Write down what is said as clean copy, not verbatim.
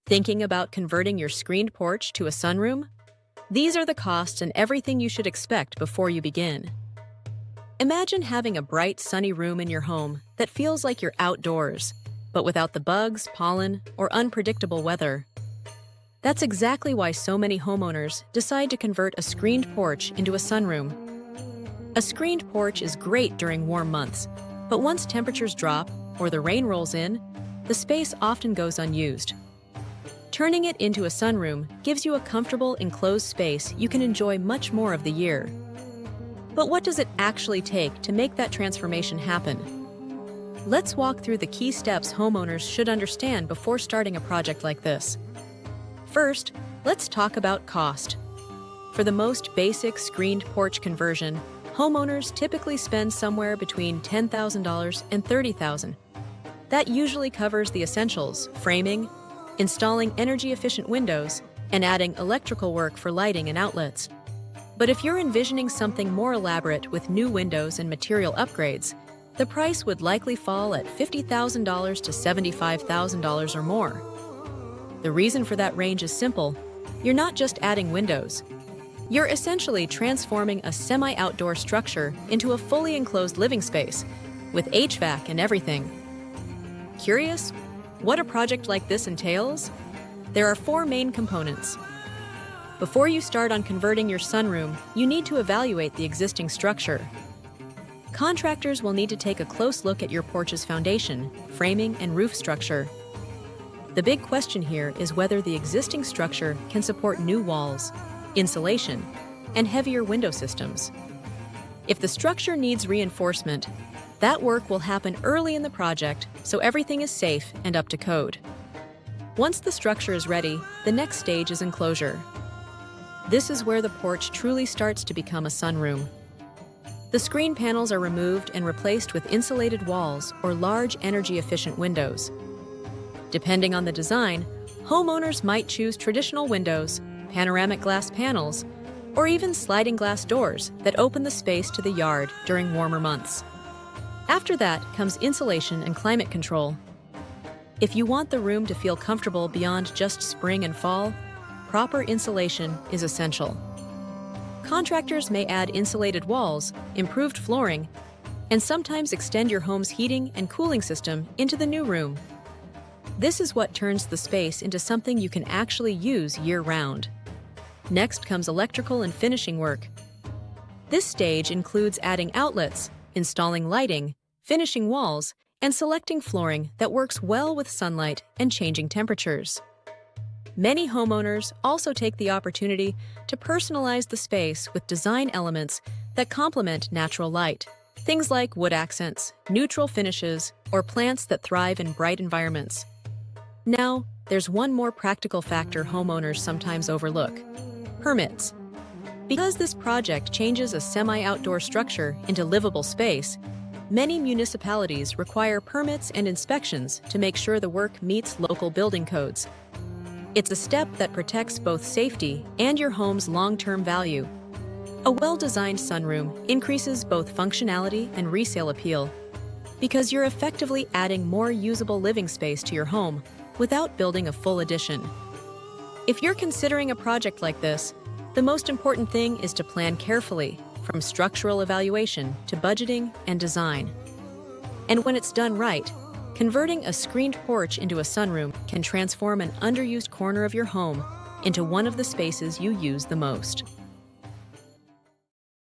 Thinking about converting your screened porch to a sunroom? These are the costs and everything you should expect before you begin. Imagine having a bright, sunny room in your home that feels like you're outdoors, but without the bugs, pollen, or unpredictable weather. That's exactly why so many homeowners decide to convert a screened porch into a sunroom. A screened porch is great during warm months, but once temperatures drop or the rain rolls in, the space often goes unused. Turning it into a sunroom gives you a comfortable, enclosed space you can enjoy much more of the year. But what does it actually take to make that transformation happen? Let's walk through the key steps homeowners should understand before starting a project like this. First, let's talk about cost. For the most basic screened porch conversion, homeowners typically spend somewhere between $10,000 and $30,000. That usually covers the essentials: framing, installing energy-efficient windows, and adding electrical work for lighting and outlets. But if you're envisioning something more elaborate with new windows and material upgrades, the price would likely fall at $50,000 to $75,000 or more. The reason for that range is simple. You're not just adding windows. You're essentially transforming a semi-outdoor structure into a fully enclosed living space, with HVAC and everything. Curious what a project like this entails? There are 4 main components. Before you start on converting your sunroom, you need to evaluate the existing structure. Contractors will need to take a close look at your porch's foundation, framing, and roof structure. The big question here is whether the existing structure can support new walls, insulation, and heavier window systems. If the structure needs reinforcement, that work will happen early in the project so everything is safe and up to code. Once the structure is ready, the next stage is enclosure. This is where the porch truly starts to become a sunroom. The screen panels are removed and replaced with insulated walls or large energy-efficient windows. Depending on the design, homeowners might choose traditional windows, panoramic glass panels, or even sliding glass doors that open the space to the yard during warmer months. After that comes insulation and climate control. If you want the room to feel comfortable beyond just spring and fall, proper insulation is essential. Contractors may add insulated walls, improved flooring, and sometimes extend your home's heating and cooling system into the new room. This is what turns the space into something you can actually use year-round. Next comes electrical and finishing work. This stage includes adding outlets, installing lighting, finishing walls, and selecting flooring that works well with sunlight and changing temperatures. Many homeowners also take the opportunity to personalize the space with design elements that complement natural light. Things like wood accents, neutral finishes, or plants that thrive in bright environments. Now, there's one more practical factor homeowners sometimes overlook: permits. Because this project changes a semi-outdoor structure into livable space, many municipalities require permits and inspections to make sure the work meets local building codes. It's a step that protects both safety and your home's long-term value. A well-designed sunroom increases both functionality and resale appeal because you're effectively adding more usable living space to your home without building a full addition. If you're considering a project like this, the most important thing is to plan carefully, from structural evaluation to budgeting and design. And when it's done right, converting a screened porch into a sunroom can transform an underused corner of your home into one of the spaces you use the most.